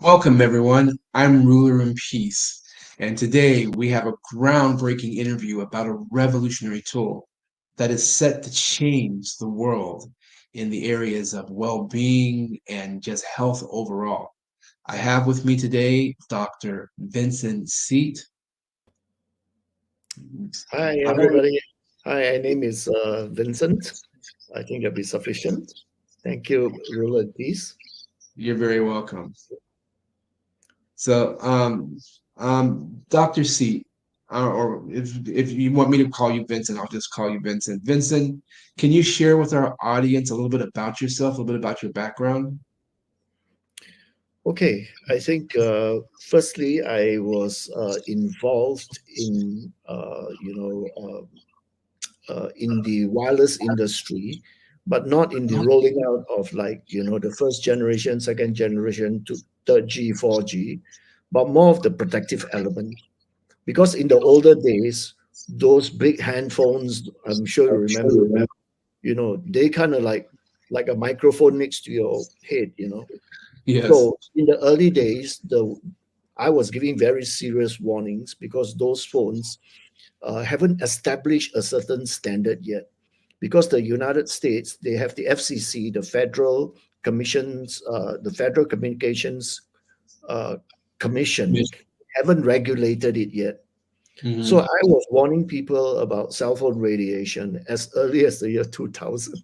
Welcome, everyone. I'm Ruler in Peace, and today we have a groundbreaking interview about a revolutionary tool that is set to change the world in the areas of well being and just health overall. I have with me today Dr. Vincent Seet. Hi, Hi. everybody. Hi, my name is Vincent. I think that'll be sufficient. Thank you, Ruler Peace. You're very welcome. So, Dr. C, or if you want me to call you Vincent, I'll just call you Vincent. Vincent, can you share with our audience a little bit about yourself, a little bit about your background? Okay, I think firstly, I was involved in, in the wireless industry, but not in the rolling out of the first generation, second generation to third G, 4G, but more of the protective element. Because in the older days, those big handphones, I'm sure you remember, they kind of like a microphone next to your head. Yes. So in the early days, the I was giving very serious warnings because those phones haven't established a certain standard yet. Because the United States, they have the FCC, the Federal Communications uh, Commission, haven't regulated it yet. So Mm-hmm. I was warning people about cell phone radiation as early as the year 2000.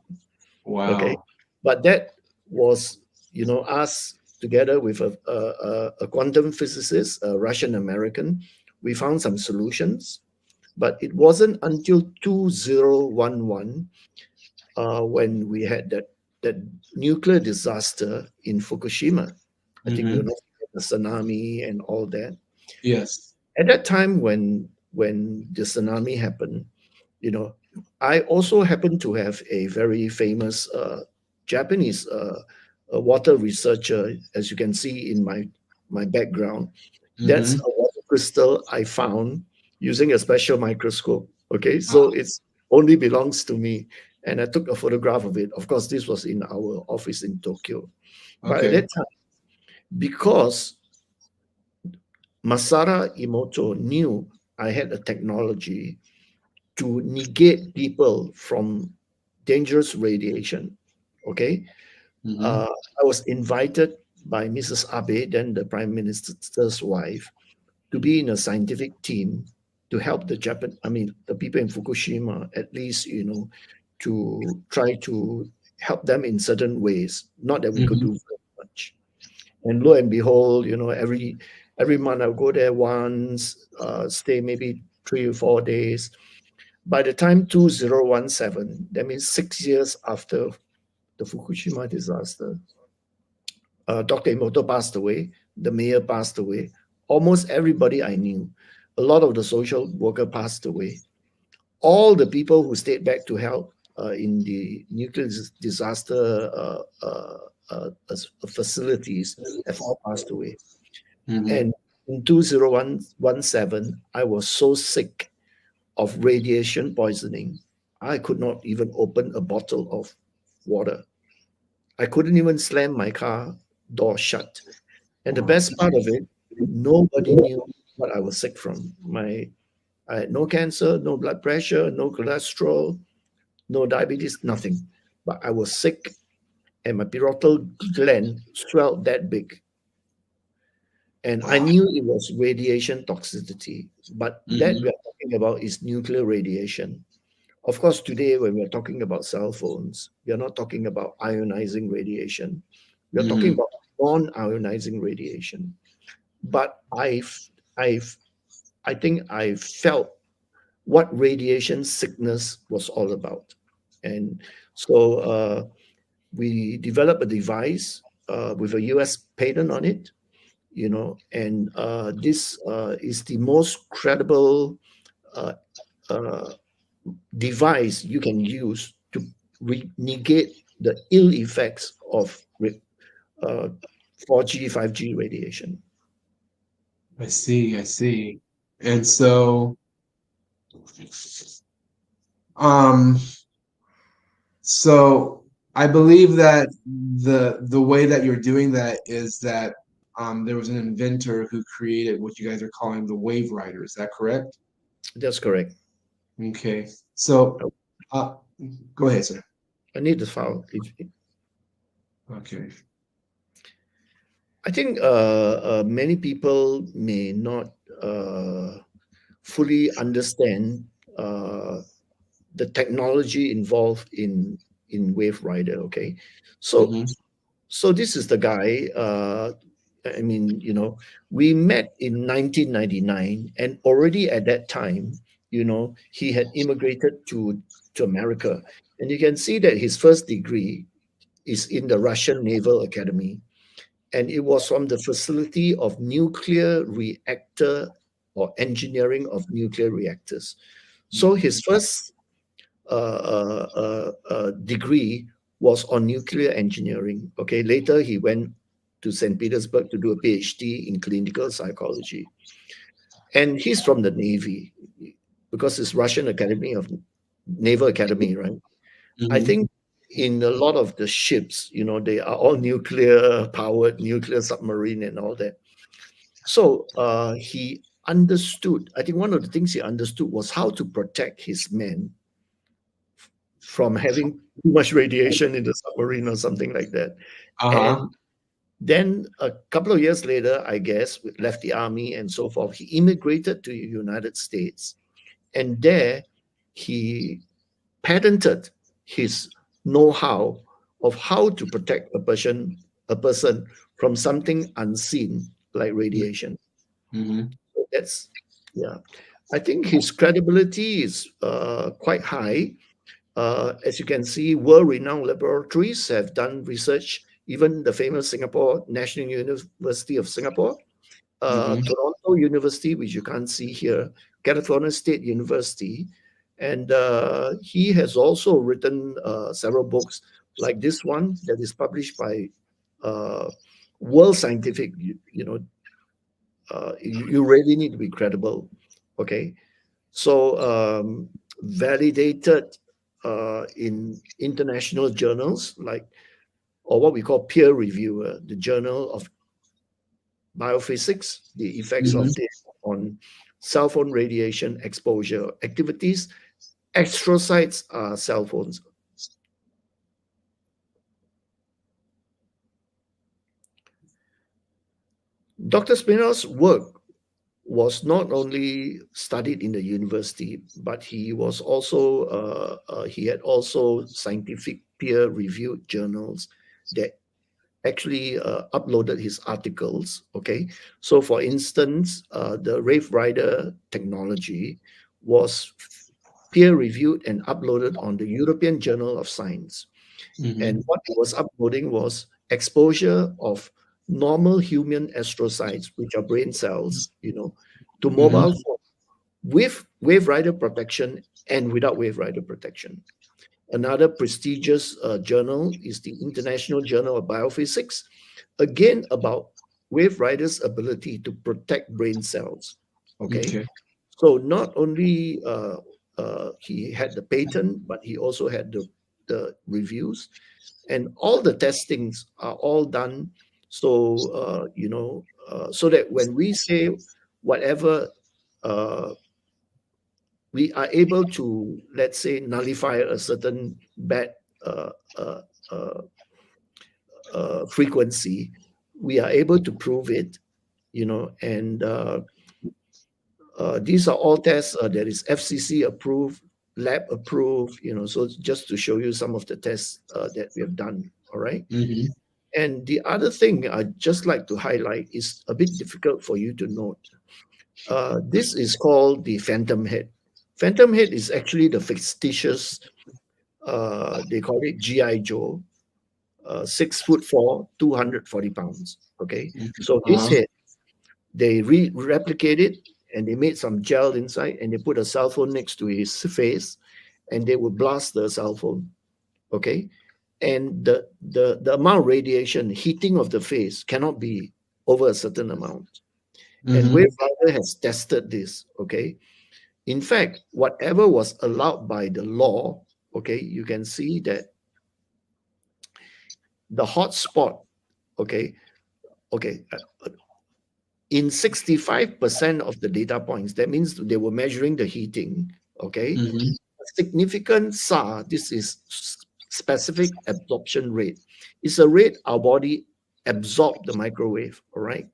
Okay, Wow. but that was, us together with a quantum physicist, a Russian American. We found some solutions, but it wasn't until 2011 when we had that nuclear disaster in Fukushima. I think we Mm-hmm. were not the tsunami and all that. Yes. At that time when the tsunami happened, you know, I also happen to have a very famous Japanese water researcher, as you can see in my background. That's Mm-hmm. a water crystal I found using a special microscope. Okay, so Ah, it's only belongs to me, and I took a photograph of it. Of course, this was in our office in Tokyo. But at okay. that time, because Masara Emoto knew I had a technology to negate people from dangerous radiation. Okay. Mm-hmm. I was invited by Mrs. Abe, then the Prime Minister's wife, to be in a scientific team to help the people in Fukushima, at least, to try to help them in certain ways. Not that we could Mm-hmm. do very much. And lo and behold, every month I go there once, stay maybe 3 or 4 days. By the time 2017, that means 6 years after the Fukushima disaster, Dr. Emoto passed away, the mayor passed away, almost everybody I knew, a lot of the social worker passed away. All the people who stayed back to help in the nuclear disaster facilities have all passed away. Mm-hmm. And in 2017, I was so sick of radiation poisoning, I could not even open a bottle of water. I couldn't even slam my car door shut. And the Wow. best part of it, nobody knew what I was sick from. I had no cancer, no blood pressure, no cholesterol, no diabetes, nothing. But I was sick and my parietal gland swelled that big. And I Wow. knew it was radiation toxicity. But that we Mm-hmm. are talking about is nuclear radiation. Of course, today when we're talking about cell phones, we are not talking about ionizing radiation. We are talking Mm-hmm. about non-ionizing radiation. But I've, I think I felt what radiation sickness was all about, and so we developed a device with a U.S. patent on it. And this is the most credible uh, uh, device you can use to negate the ill effects of uh, 4G, 5G radiation. I see. I see. And so, um, So I believe that the way that you're doing that is that there was an inventor who created what you guys are calling the WaveRider. Is that correct? That's correct. Okay. So, Oh, uh, go ahead, sir. I need the file. Okay. I think many people may not uh, fully understand uh, the technology involved in WaveRider. Okay, so Mm-hmm. so this is the guy. I mean, we met in 1999, and already at that time, he had immigrated to America, and you can see that his first degree is in the Russian Naval Academy, and it was from the facility of nuclear reactor or engineering of nuclear reactors. So his first degree was on nuclear engineering. Okay, later he went to St. Petersburg to do a PhD in clinical psychology, and he's from the Navy because it's Russian Academy of Naval Academy, right? I Mm-hmm. think in a lot of the ships, they are all nuclear powered, nuclear submarine, and all that. So he understood. I think one of the things he understood was how to protect his men from having too much radiation in the submarine or something like that. Uh-huh. And then a couple of years later, I guess, left the army and so forth. He immigrated to the United States, and there he patented his know-how of how to protect a person from something unseen like radiation. Mm-hmm. That's yeah. I think his credibility is quite high. As you can see, world-renowned laboratories have done research. Even the famous Singapore National University of Singapore, Mm-hmm. Toronto University, which you can't see here, California State University, and he has also written several books like this one that is published by uh, World Scientific. You really need to be credible. Okay, so validated in international journals like, or what we call peer reviewer, the Journal of Biophysics, the effects Mm-hmm. of this on cell phone radiation exposure activities. Astrocytes are cell phones. Dr. Spinell's work was not only studied in the university, but he had also scientific peer-reviewed journals that actually uploaded his articles. Okay, so for instance, the Wave Rider technology was peer-reviewed and uploaded on the European Journal of Science. And Mm-hmm. what it was uploading was exposure of normal human astrocytes, which are brain cells, to mobile Mm-hmm. phone with wave rider protection and without wave rider protection. Another prestigious journal is the International Journal of Biophysics, again about wave riders' ability to protect brain cells. Okay, Okay. so not only he had the patent, but he also had the reviews, and all the testings are all done. So so that when we say whatever, uh, we are able to, let's say, nullify a certain bad uh, uh, uh, frequency, we are able to prove it. And these are all tests that is FCC approved, lab approved. So just to show you some of the tests that we have done. All right. Mm-hmm. And the other thing I'd just like to highlight is a bit difficult for you to note. This is called the phantom head. Phantom head is actually the fictitious, they call it G.I. Joe, 6'4", 240 pounds. Okay. So this Uh-huh. head, they replicate it and they made some gel inside and they put a cell phone next to his face and they would blast the cell phone. Okay. And the amount of radiation heating of the face cannot be over a certain amount. And Mm-hmm. WaveRider has tested this. Okay, in fact, whatever was allowed by the law, okay, you can see that the hot spot, okay, Okay, in 65% of the data points, that means they were measuring the heating. Okay, Mm-hmm. significant SAR, this is specific absorption rate, is a rate our body absorb the microwave, all right,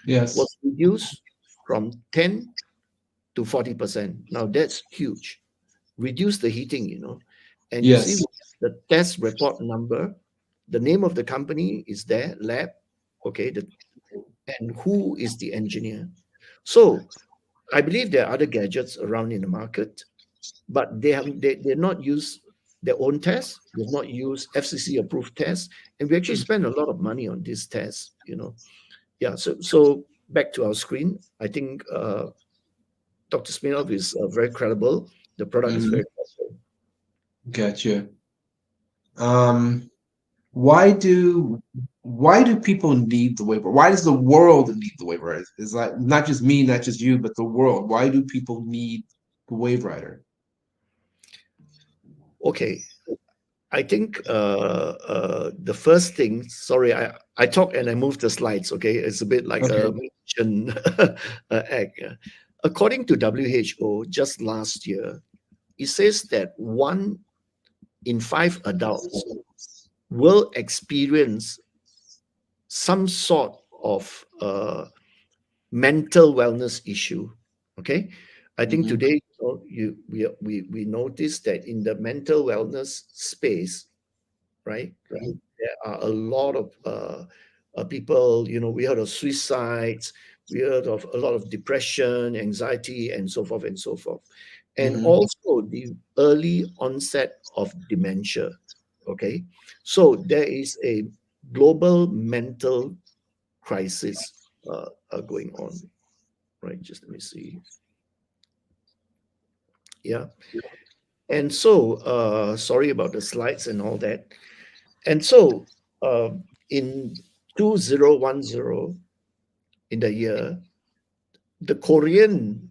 Yes. was reduced from 10 to 40%. Now that's huge. Reduce the heating, and you see Yes. the test report number, the name of the company is there, lab, okay, and who is the engineer. So I believe there are other gadgets around in the market, but they're not used their own tests. They've not used FCC approved tests, and we actually spend a lot of money on these tests. Yeah. So back to our screen. I think Dr. Smirnov is very credible. The product is Mm-hmm. very credible. Gotcha. Um, why do why do people need the waiver? Why does the world need the waiver? Is like not just me, not just you, but the world. Why do people need the WaveRider? Okay. I think the first thing, sorry, I talk and I move the slides, okay? It's a bit like Okay. a magician act. Yeah. According to WHO, just last year, it says that 1 in 5 adults will experience some sort of mental wellness issue. Okay, I think Mm-hmm. today we noticed that in the mental wellness space, right? There are a lot of people. We heard of suicides, we heard of a lot of depression, anxiety, and so forth and so forth, and Mm-hmm. also the early onset of dementia. Okay, so there is a global mental crisis going on, right? Just let me see. Yeah. And so, sorry about the slides and all that. And so, in 2010, in the year, the Korean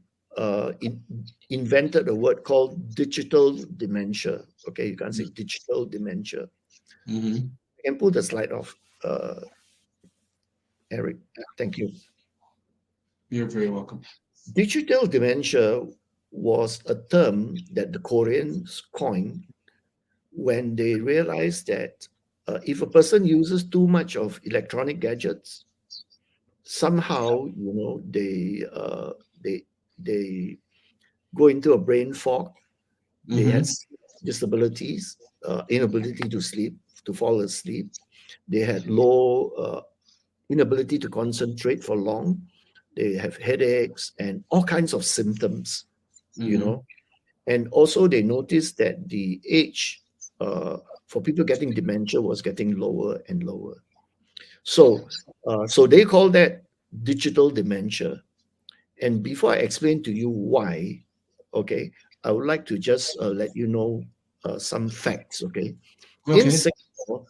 invented a word called digital dementia. Okay, you can say digital dementia. Mm-hmm. You can pull the slide off, Eric. Thank you. You're very welcome. Digital dementia was a term that the Koreans coined when they realized that if a person uses too much of electronic gadgets, somehow they they go into a brain fog. They had Mm-hmm. disabilities, inability to sleep, to fall asleep. They had low inability to concentrate for long. They have headaches and all kinds of symptoms. You Mm-hmm. know, and also they noticed that the age for people getting dementia was getting lower and lower. So they call that digital dementia. And before I explain to you why, okay, I would like to just let you know some facts. Okay, in Okay. Singapore,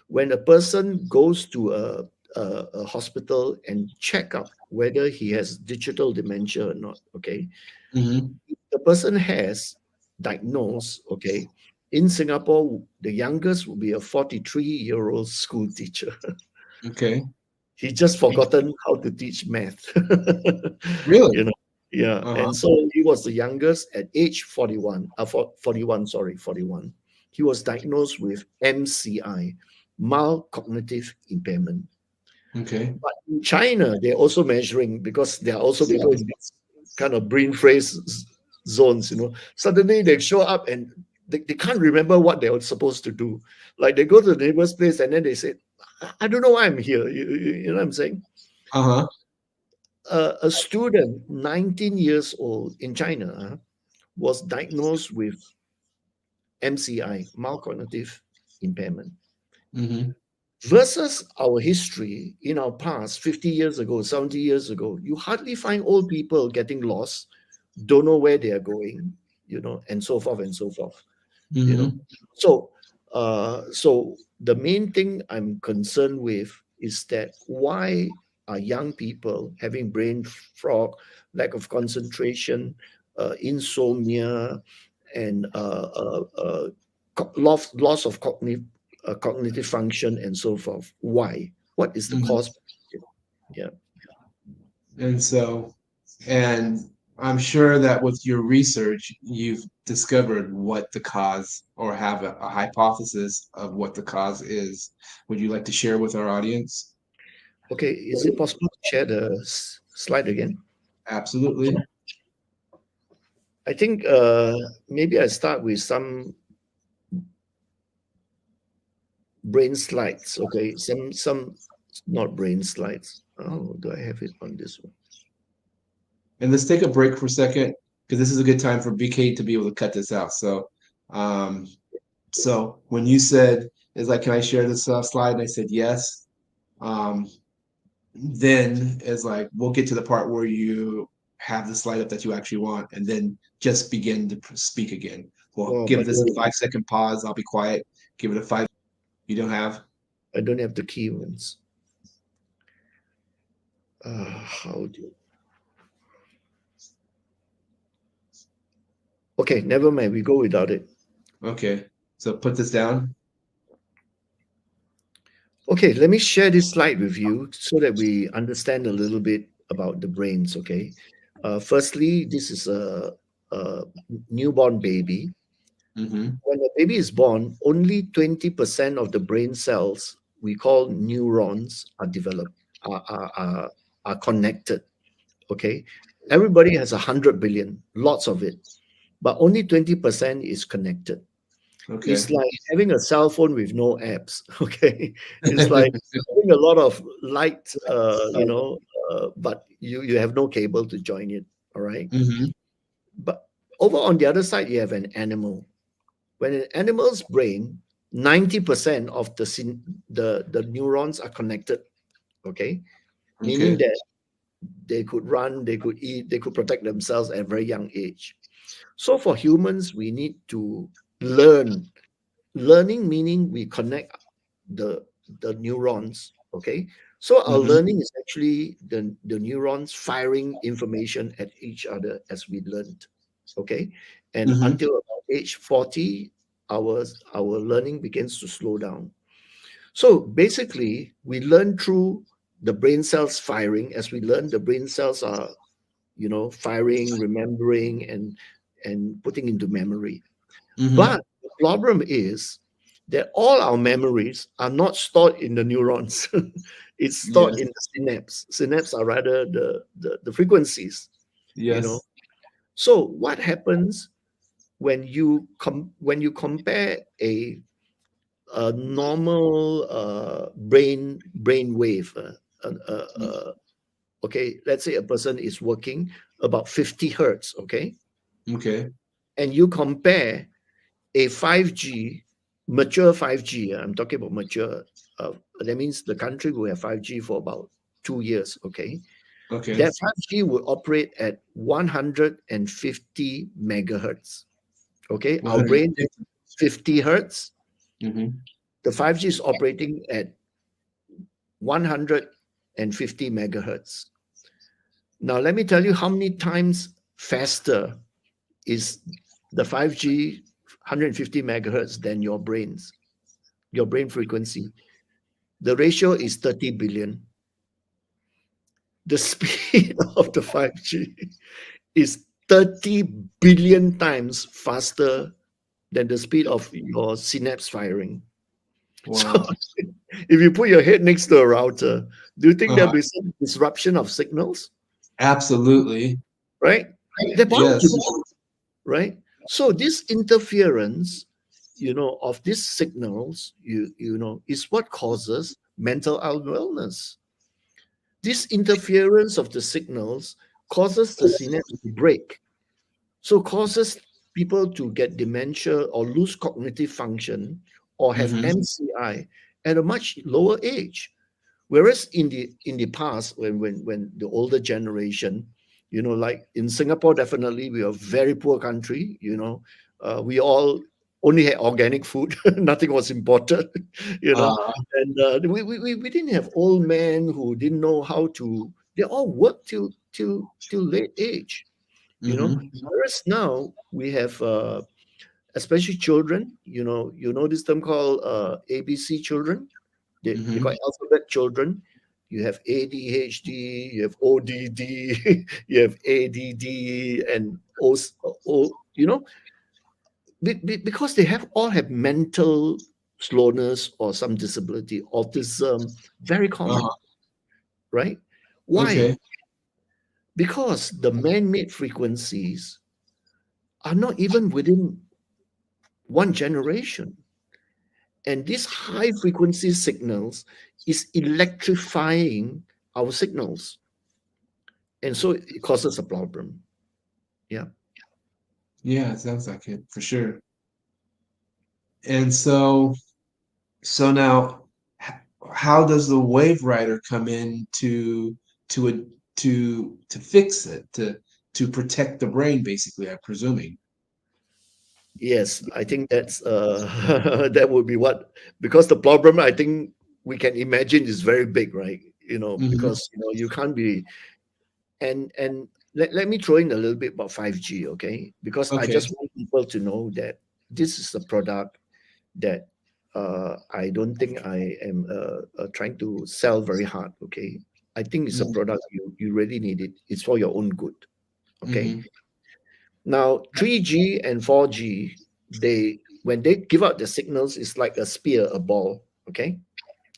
when a person goes to a hospital and check up whether he has digital dementia or not, okay, Mm-hmm. the person has diagnosed, okay, in Singapore, the youngest will be a 43-year-old school teacher. Okay. He just forgotten how to teach math. Really? you know, yeah. Uh-huh. And so he was the youngest at age 41, 41, sorry, 41. He was diagnosed with MCI, mild cognitive impairment. Okay. But in China, they're also measuring because there are also people in this kind of brain freeze zones. Suddenly they show up and they can't remember what they were supposed to do. Like they go to the neighbor's place and then they say, I don't know why I'm here. You know what I'm saying? Uh-huh. A student, 19 years old in China, was diagnosed with MCI, mild cognitive impairment. Mm-hmm. Versus our history in our past, 50 years ago, 70 years ago, you hardly find old people getting lost, don't know where they are going, and so forth and so forth. you know Mm-hmm. so so the main thing I'm concerned with is that why are young people having brain fog, lack of concentration, insomnia, and loss of cognitive function and so forth? Why? What is the Mm-hmm. cause? Yeah. And so, and I'm sure that with your research, you've discovered what the cause or have a hypothesis of what the cause is. Would you like to share with our audience? Okay. Is it possible to share the slide again? Absolutely. I think maybe I start with some brain slides. Okay. Some not brain slides. Oh, do I have it on this one? And let's take a break for a second because this is a good time for BK to be able to cut this out. Um, so when you said, "Is like, can I share this slide?" And I said yes. Um, then it's like we'll get to the part where you have the slide up that you actually want, and then just begin to speak again. Well, Oh, give but this a 5 second pause. I'll be quiet. Give it a five. You don't have. I don't have the key ones. How do? Okay, never mind. We go without it. Okay. So put this down. Okay, let me share this slide with you so that we understand a little bit about the brains. Okay, firstly, this is a newborn baby. Mm-hmm. When a baby is born, only 20% of the brain cells we call neurons are developed, are connected. Okay, everybody has 100 billion, lots of it, but only 20% is connected. Okay. It's like having a cell phone with no apps. Okay, it's like having a lot of light, but you have no cable to join it. All right, Mm-hmm. but over on the other side, you have an animal. When an animal's brain, 90% of the neurons are connected. Okay, meaning Okay. that they could run, they could eat, they could protect themselves at a very young age. So for humans, we need to learn. Learning meaning we connect the the neurons. Okay, so our Mm-hmm. learning is actually the neurons firing information at each other as we learned. Okay, and Mm-hmm. until about age 40, our learning begins to slow down. So basically we learn through the brain cells firing. As we learn, the brain cells are, firing, remembering, and putting into memory. Mm-hmm. But the problem is that all our memories are not stored in the neurons. It's stored Yes. in the synapse. Synapse are rather the frequencies, you know. Yes. So what happens when you compare a normal brain wave? Okay, let's say a person is working about 50 hertz. Okay, Okay. and you compare a 5G, mature 5G, I'm talking about mature, that means the country will have 5G for about 2 years, okay? Okay. That 5G will operate at 150 megahertz, okay? Our brain has 150. 50 hertz. Mm-hmm. The 5G is operating at 150 megahertz. Now, let me tell you how many times faster is the 5G 150 megahertz than your brain frequency. The ratio is 30 billion. The speed of the 5G is 30 billion times faster than the speed of your synapse firing. So Wow. if you put your head next to a router, do you think there'll Uh-huh. be some disruption of signals? Absolutely. Right? They're bound to Yes. be, right? So this interference, of these signals, is what causes mental illness. This interference of the signals causes the synapse to break, so causes people to get dementia or lose cognitive function or have Mm-hmm. MCI at a much lower age. Whereas in the past, when the older generation, like in Singapore, definitely we are a very poor country. We all only had organic food, nothing was imported. Uh, And we didn't have old men who didn't know how to. They all worked till late age. mm-hmm. Whereas now we have especially children. You know this term called ABC children. They Mm-hmm. call it alphabet children. You have ADHD, you have ODD, you have ADD, and you know, because they have all have mental slowness or some disability, autism, very common, Uh-huh. right? Why? Okay. Because the man-made frequencies are not even within one generation. And these high frequency signals is electrifying our signals. And so it causes a problem. Yeah. Yeah, it sounds like it for sure. And so now, how does the WaveRider come in to a, to fix it, to protect the brain, basically, I'm presuming. Yes, I think that's that would be what, because the problem I think we can imagine is very big, right? Hmm. Because you can't be, and let me throw in a little bit about 5G, okay? Because I Okay. just want people to know that this is a product that I don't think I am trying to sell very hard, okay? I think it's a product you really need it. It's for your own good, okay? Hmm. Now, 3G and 4G, they when they give out the signals, it's like a spear, a ball, okay?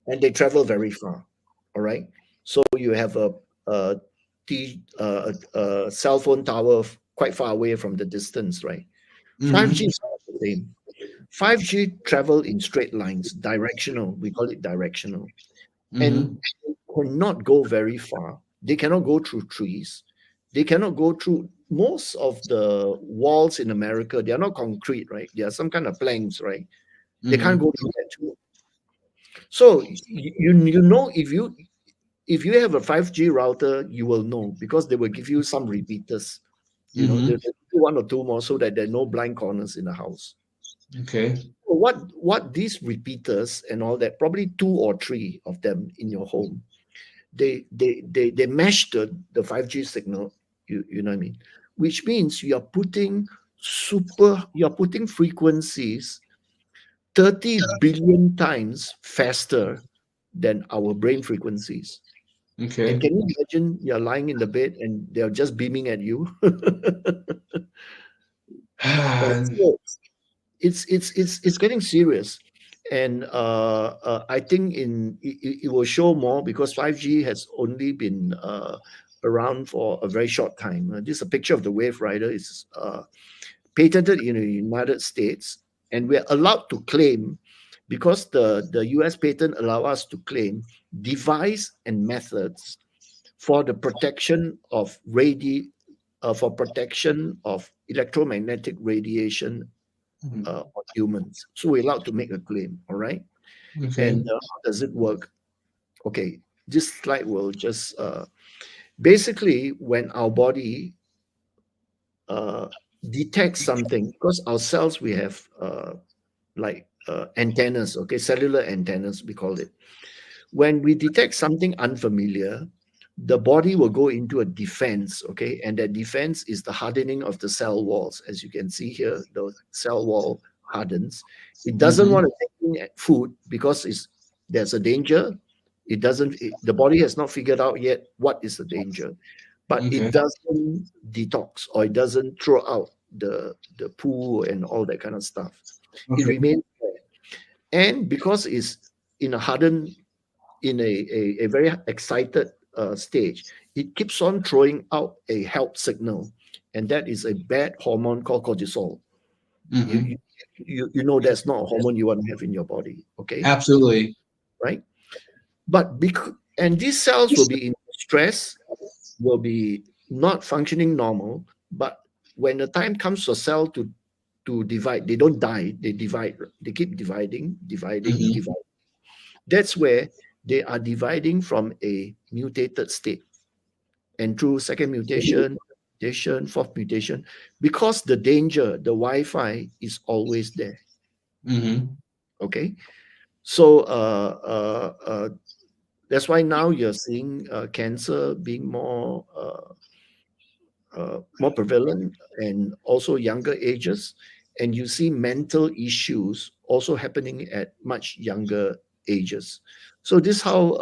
And they travel very far, all right? So you have a cell phone tower quite far away from the distance, right? 5G Hmm. is not the same. 5G travel in straight lines, directional. We call it directional, and Hmm. they cannot go very far. They cannot go through trees. They cannot go through most of the walls in America. They are not concrete, right? They are some kind of planks, right? They can't Hmm. go through that too. So you know, if you have a 5G router, you will know because they will give you some repeaters. They'll Hmm. give you one or two more so that there are no blind corners in the house. Okay. So what these repeaters and all that, probably two or three of them in your home, they mesh the 5G signal, you know what I mean? Which means you're putting frequencies 30 billion times faster than our brain frequencies. And Okay. can you imagine you're lying in the bed and they're just beaming at you? Right. So it's getting serious, and I think it will show more because 5G has only been around for a very short time. This is a picture of the WaveRider. It's patented in the United States, and we're allowed to claim because the US patent allow us to claim device and methods for the protection of for protection of electromagnetic radiation Mhm. on humans. So we're allowed to make a claim, all right? Okay. And how does it work? Okay, this slide will just basically when our body uh, detects something, because our cells we have like antennas, okay, cellular antennas we call it. When we detect something unfamiliar, the body will go into a defense, okay? And that defense is the hardening of the cell walls. As you can see here, the cell wall hardens. It doesn't Hmm. want to take in food because there's a danger. The body has not figured out yet what is the danger, but it Okay. doesn't detox or it doesn't throw out the poo and all that kind of stuff. It Okay. remains there. And because it's in a hardened a very excited stage, it keeps on throwing out a help signal, and that is a bad hormone called cortisol. You you Hmm. you know that's not a hormone you want to have in your body, okay? Absolutely. Right? But and these cells will be in stress, will be not functioning normal. But when the time comes for cell to divide, they don't die, they divide. They keep dividing, dividing, Hmm. dividing. That's where they are dividing from a mutated state and through second mutation, fourth mutation, because the danger, the Wi-Fi is always there. Hmm. Okay, so that's why now you're seeing cancer being more prevalent and also younger ages, and you see mental issues also happening at much younger ages. So this is how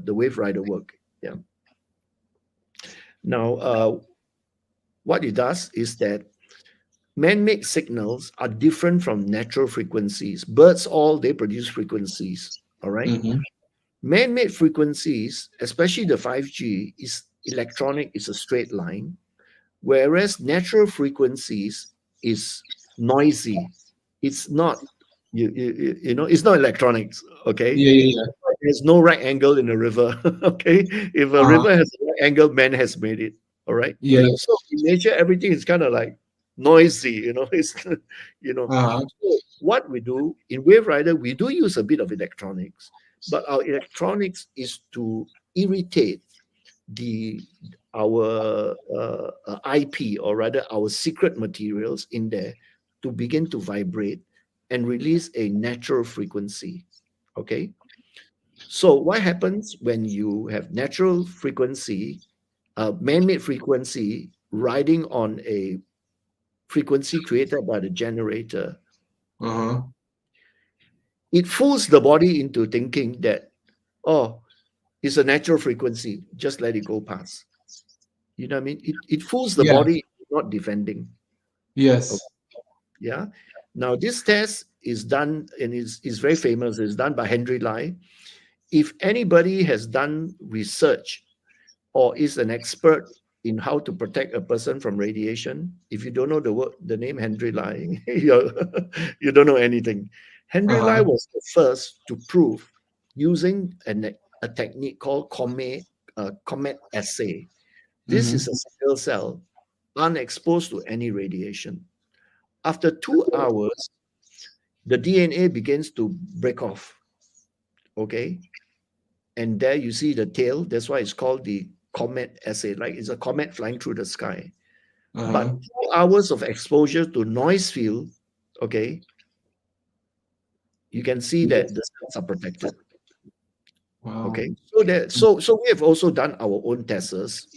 the WaveRider work. Yeah. Now, what it does is that man-made signals are different from natural frequencies. Birds all they produce frequencies. All right. Mm-hmm. Man-made frequencies, especially the 5G, is electronic, is a straight line, whereas natural frequencies is noisy. It's not it's not electronics. Okay, Yeah, yeah, there's no right angle in a river. Okay, if a uh-huh. river has a right angle, man has made it. All right. Yeah, yeah. So in nature, everything is kind of like noisy. It's Uh-huh. So what we do in WaveRider, we do use a bit of electronics, but our electronics is to irritate the our IP, or rather our secret materials in there, to begin to vibrate and release a natural frequency. Okay. So what happens when you have natural frequency, man-made frequency riding on a frequency created by the generator? Uh-huh. It fools the body into thinking that, oh, it's a natural frequency, just let it go past. You know what I mean? It fools the Yeah. body into not defending. Okay, Yes. yeah. Now this test is done and is very famous. It's done by Henry Lai. If anybody has done research or is an expert in how to protect a person from radiation, if you don't know the name Henry Lai, you don't know anything. Henry Lai Uh-huh. was the first to prove using a technique called comet assay. This Mm-hmm. is a single cell unexposed to any radiation. After 2 hours, the DNA begins to break off. Okay. And there you see the tail. That's why it's called the comet assay. Like it's a comet flying through the sky. But Uh-huh. 2 hours of exposure to noise field, okay, you can see that Yes. the cells are protected. Wow. Okay. So we have also done our own tests,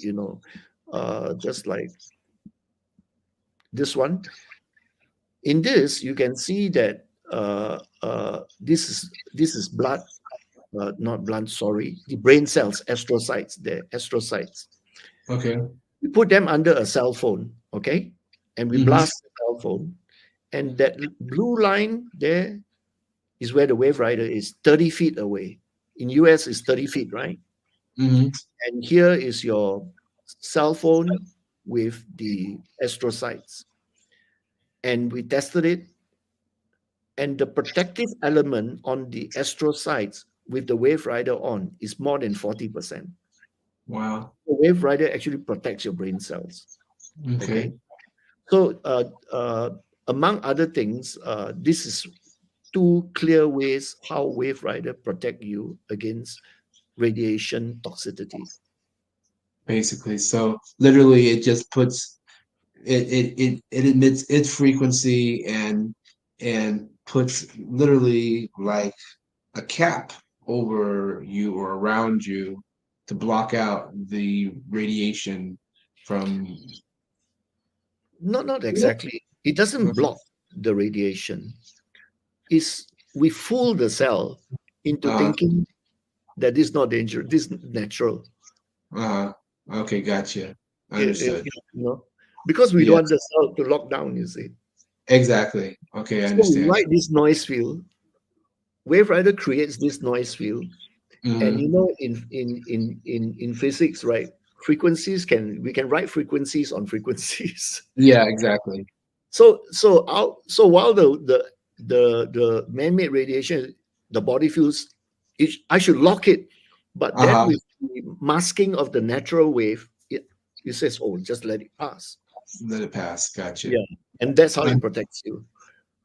just like this one. In this, you can see that this is blood, not blood, sorry, the brain cells, astrocytes, the astrocytes. Okay. We put them under a cell phone, okay, and we Mm-hmm. blast the cell phone, and that blue line there is where the WaveRider is 30 feet away. In US, is 30 feet, right? Mm-hmm. And here is your cell phone with the astrocytes. And we tested it, and the protective element on the astrocytes with the WaveRider on is more than 40%. Wow. The WaveRider actually protects your brain cells. Okay. Okay. So, among other things, this is two clear ways how WaveRider protect you against radiation toxicity. Basically. So literally it just puts it emits its frequency and puts literally like a cap over you or around you to block out the radiation from. Not exactly. It doesn't block the radiation. Is we fool the cell into uh thinking that this is not dangerous. This is natural. uh okay, gotcha. Eh, Understood. you know, because we don't want Yes, the cell to lock down. You see. exactly. Okay, I So we understand. write this noise field. WaveRider creates this noise field. And Hmm. in physics, right? We can write frequencies on frequencies. Yeah, exactly. So while the man-made radiation, the body feels I should lock it, but then Uh-huh. with the masking of the natural wave, it says, oh, just let it pass. Let it pass. Gotcha. Yeah, and that's how it Un- protects you,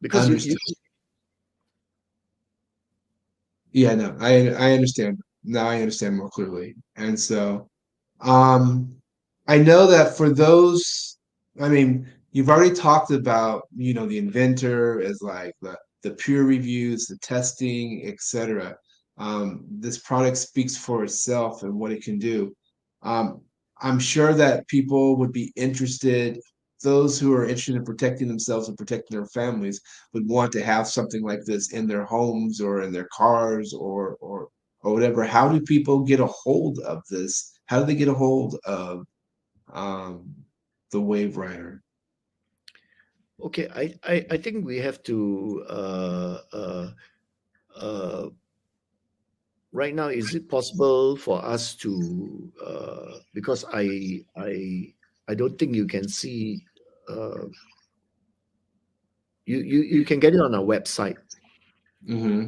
because you Understood. Yeah, no, I understand. Now I understand more clearly. And so Um, I know that for those, I mean, you've already talked about, the inventor as like the peer reviews, the testing, etc. This product speaks for itself and what it can do. Um, I'm sure that people would be interested, those who are interested in protecting themselves and protecting their families would want to have something like this in their homes or in their cars or whatever, how do people get a hold of this? How do they get a hold of um, the WaveRider? Okay, I think we have to uh, right now. Is it possible for us to because I don't think you can see uh, you can get it on our website. Mm-hmm.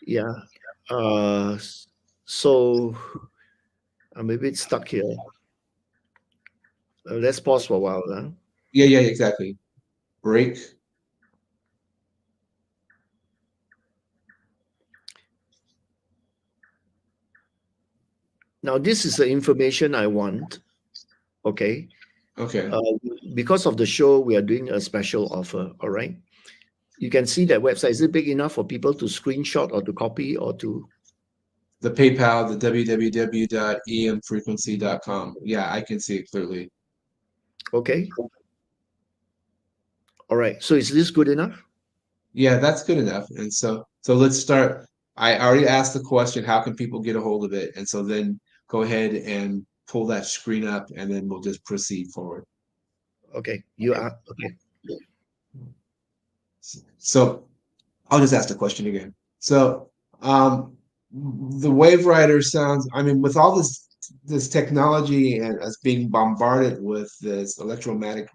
Yeah. Uh, so I'm a bit stuck here. Let's pause for a while. Huh? Yeah, yeah, exactly. Break. Now, this is the information I want. Okay. Okay. Uh, because of the show, we are doing a special offer. All right. You can see that website. Is it big enough for people to screenshot or to copy or to? The PayPal, the www.emfrequency.com. Yeah, I can see it clearly. Okay. All right. So is this good enough? Yeah, that's good enough. And so let's start. I already asked the question, how can people get a hold of it? And so then go ahead and pull that screen up and then we'll just proceed forward. Okay. You are okay. So I'll just ask the question again. So the WaveWriter sounds, I mean, with all this technology and us being bombarded with this electromagnetic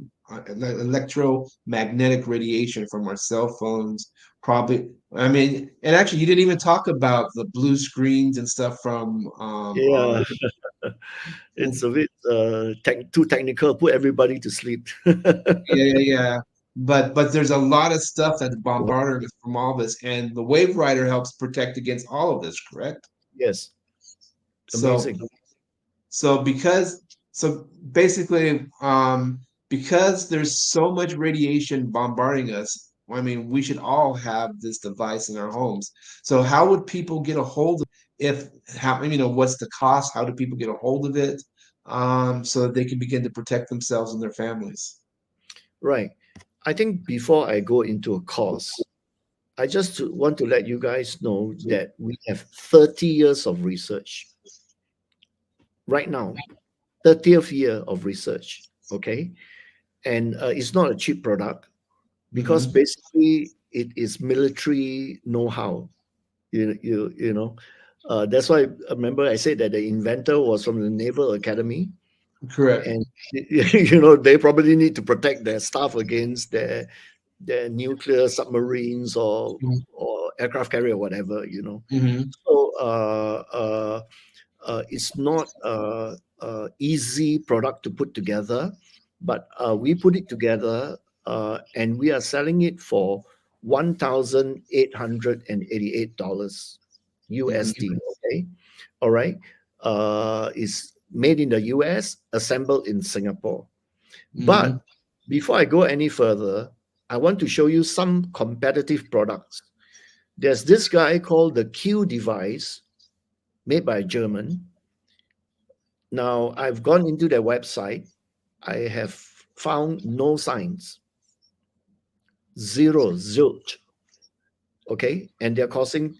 radiation from our cell phones, probably. I mean, and actually, you didn't even talk about the blue screens and stuff from our. Yeah. It's a bit too technical. Put everybody to sleep. Yeah, yeah, yeah. But there's a lot of stuff that's bombarded us from all this, and the WaveWriter helps protect against all of this, correct? Yes. So Amazing. so because so basically because there's so much radiation bombarding us, I mean, we should all have this device in our homes. So how would people get a hold of if how what's the cost? How do people get a hold of it so that they can begin to protect themselves and their families? Right. I think before I go into a course, I just want to let you guys know that we have 30 years of research right now, 30th year of research. Okay. And it's not a cheap product because Mm-hmm. basically it is military know-how. You know, that's why remember I said that the inventor was from the Naval Academy, Correct. and you know they probably need to protect their staff against their nuclear submarines or aircraft carrier or whatever. You know, Mm-hmm. so it's not easy product to put together, but we put it together and we are selling it for $1,888 Mm-hmm. USD. Okay, all right. It's made in the US, assembled in Singapore. Mm-hmm. But before I go any further, I want to show you some competitive products. There's this guy called the Q device, made by a German. Now, I've gone into their website. I have found no signs, zero, zilch. Okay. And they're costing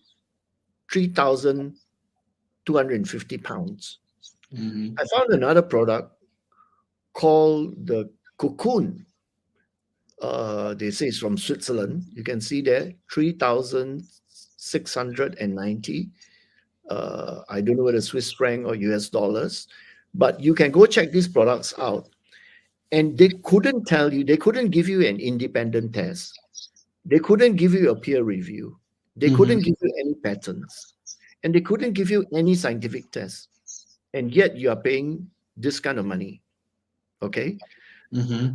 3,250 pounds. Mm-hmm. I found another product called the Cocoon. They say it's from Switzerland. You can see there 3,690. I don't know whether Swiss franc or US dollars, but you can go check these products out. And they couldn't tell you, they couldn't give you an independent test. They couldn't give you a peer review. They Mm-hmm. couldn't give you any patents. And they couldn't give you any scientific test. And yet you are paying this kind of money. Okay. Mm-hmm.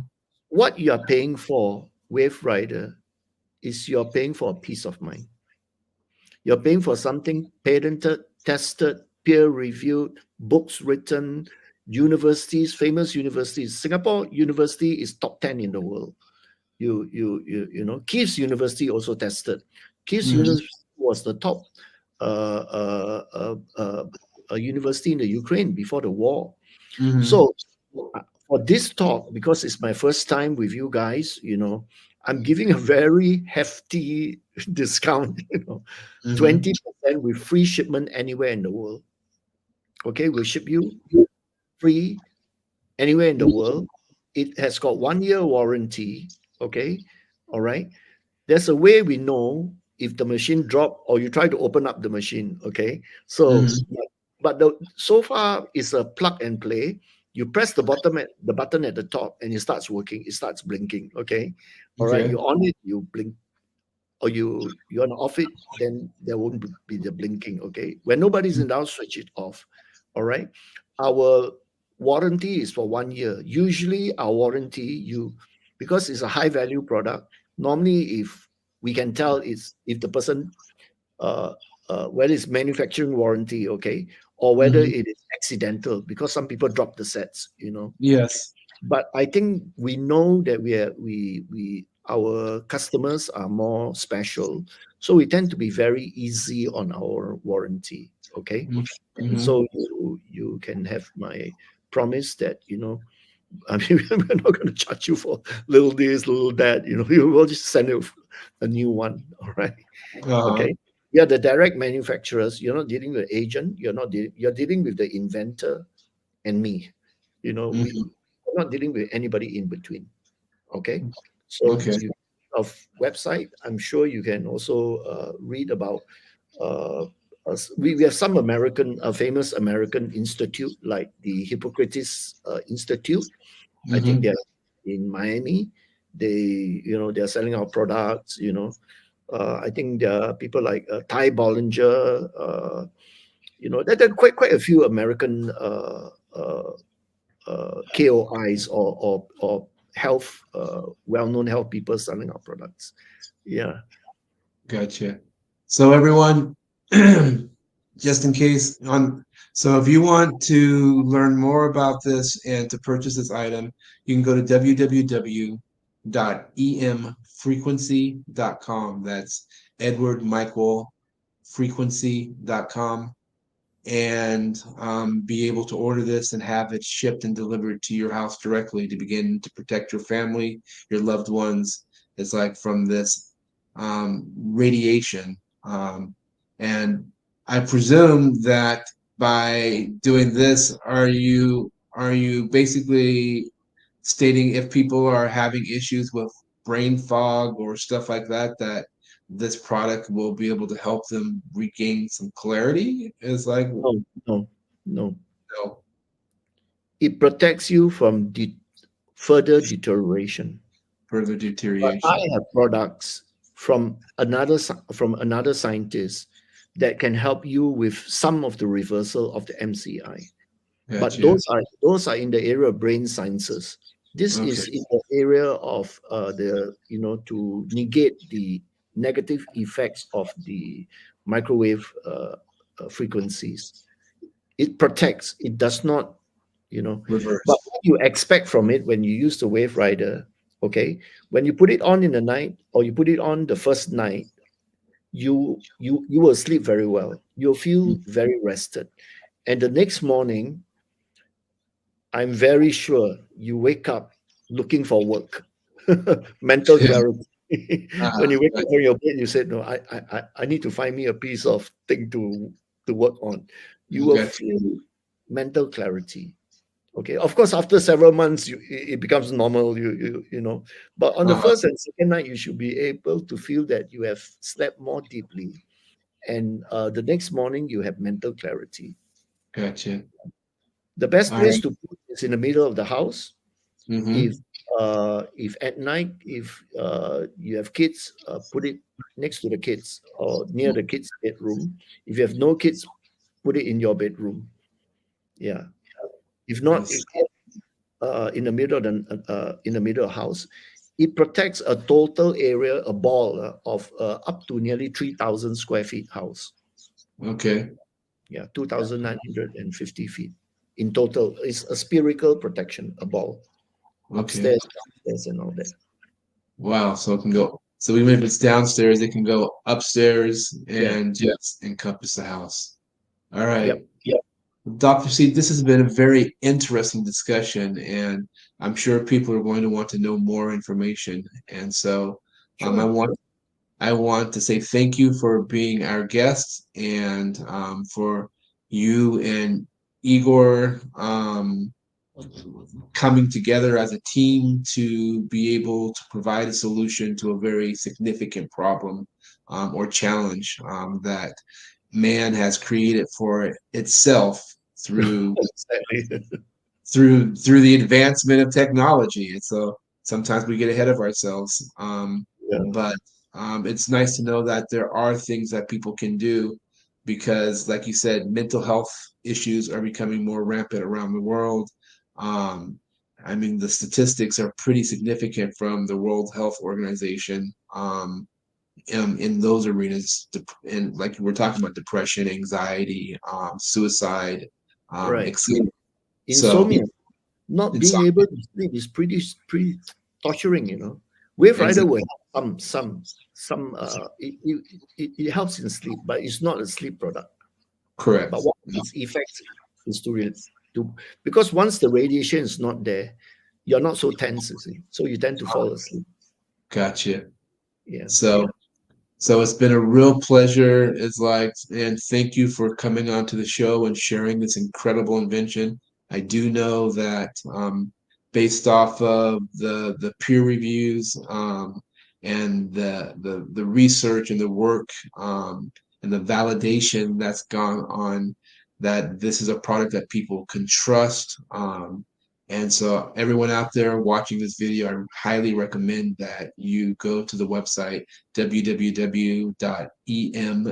What you are paying for, Wave Rider, is you're paying for a peace of mind. You're paying for something patented, tested, peer reviewed, books written, universities, famous universities. Singapore University is top 10 in the world. You know, Kiev's University also tested. Kiev's Mm-hmm. University was the top a university in the Ukraine before the war. Mm-hmm. So for this talk, because it's my first time with you guys, you know, I'm giving a very hefty discount, Mm-hmm. 20% with free shipment anywhere in the world. Okay, we'll ship you free anywhere in the world. It has got 1 year warranty. Okay, all right. There's a way we know if the machine drop or you try to open up the machine. Okay, so Mm-hmm. so far it's a plug and play. You press the button at the top and it starts working. It starts blinking. Okay, all right. Okay. You on it, you blink, or you want to off it, then there won't be the blinking. Okay, when nobody's in the house, switch it off. All right. Our warranty is for 1 year. Usually our warranty, because it's a high value product, normally if we can tell is if the person, uh, whether it's manufacturing warranty, okay, or whether Mm-hmm. it is accidental, because some people drop the sets. Yes. But I think we know that we our customers are more special, so we tend to be very easy on our warranty. Okay, and Mm-hmm. so you can have my promise that I mean we're not going to charge you for little this, little that. You will just send you a new one. All right. Uh-huh. Okay. Yeah, the direct manufacturers. You're not dealing with agent. You're dealing with the inventor and me. Mm-hmm. We're not dealing with anybody in between. Okay, so Okay. you of website. I'm sure you can also read about. Uh, we have some famous American institute like the Hippocrates Institute. I think Mm-hmm. they're in Miami. They're selling our products. I think there are people like Ty Bollinger. There are quite a few American KOIs or health well-known health people selling our products. Yeah. Gotcha. So everyone, just in case so if you want to learn more about this and to purchase this item, you can go to www.emfrequency.com. That's Edward Michael frequency.com, and be able to order this and have it shipped and delivered to your house directly to begin to protect your family, your loved ones. It's like from this radiation. And I presume that by doing this, are you basically stating if people are having issues with brain fog or stuff like that, that this product will be able to help them regain some clarity? Is like, No, no, no. no, It protects you from further deterioration. further But I deterioration. have products from another scientist that can help you with some of the reversal of the MCI. But Gotcha. those are in the area of brain sciences. This Okay. is in the area of the to negate the negative effects of the microwave frequencies. It protects. It does not, but Reverse. what you expect from it when you use the WaveRider, okay, when you put it on in the night or you put it on the first night, you will sleep very well. You'll feel very rested, and the next morning I'm very sure you wake up looking for work, mental clarity. When you wake up Gotcha. from your bed, you said, "No, I need to find me a piece of thing to work on." You will Gotcha. feel mental clarity. Okay, of course, after several months, it becomes normal. But on the Uh-huh. first and second night, you should be able to feel that you have slept more deeply, and the next morning you have mental clarity. Gotcha. The best All place right. to put is in the middle of the house. Mm-hmm. If at night, if you have kids, put it next to the kids or near the kids' bedroom. If you have no kids, put it in your bedroom. Yeah. If not, Yes. in the middle of in the middle of the house, it protects a total area, a ball of up to nearly 3,000 square feet house. Okay. Yeah, 2,950 feet in total. It's a spherical protection, a ball Okay. upstairs, downstairs, and all that. Wow. So it can go. So even if it's downstairs, it can go upstairs Yeah. and just encompass the house. All right. Yep. Dr. C, this has been a very interesting discussion, and I'm sure people are going to want to know more information. And so, I Sure. want Sure. I want to say thank you for being our guest and for you and Igor coming together as a team to be able to provide a solution to a very significant problem or challenge that man has created for itself through Exactly. through the advancement of technology. And so sometimes we get ahead of ourselves. Yeah. But it's nice to know that there are things that people can do because, like you said, mental health issues are becoming more rampant around the world. Um, I mean, the statistics are pretty significant from the World Health Organization in those arenas. And like we're talking about depression, anxiety, suicide, Right. etc. So Insomnia, not it's being able to sleep is pretty torturing, you know. WaveRider will exactly help some it helps in sleep, but it's not a sleep product. But correct. what its effect is to because once the radiation is not there, you're not so tense, you see. So you tend to fall asleep. Gotcha. Yeah. So so it's been a real pleasure. It's like, and thank you for coming on to the show and sharing this incredible invention. I do know that based off of the peer reviews and the research and the work and the validation that's gone on, that this is a product that people can trust. And so everyone out there watching this video, I highly recommend that you go to the website www.em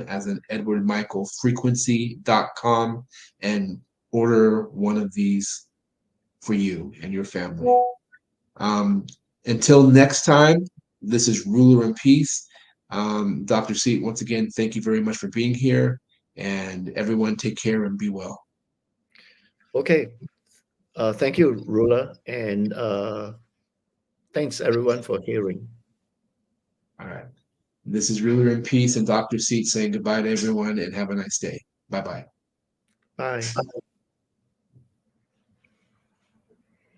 as in Edward Michael frequency.com and order one of these for you and your family. Um, until next time, this is Ruler in Peace. Dr. Seet, once again, thank you very much for being here. And everyone, take care and be well. Okay. Thank you, Rula, and thanks everyone for hearing. All right. This is Ruler in Peace and Dr. Seet saying goodbye to everyone and have a nice day. Bye bye. Bye.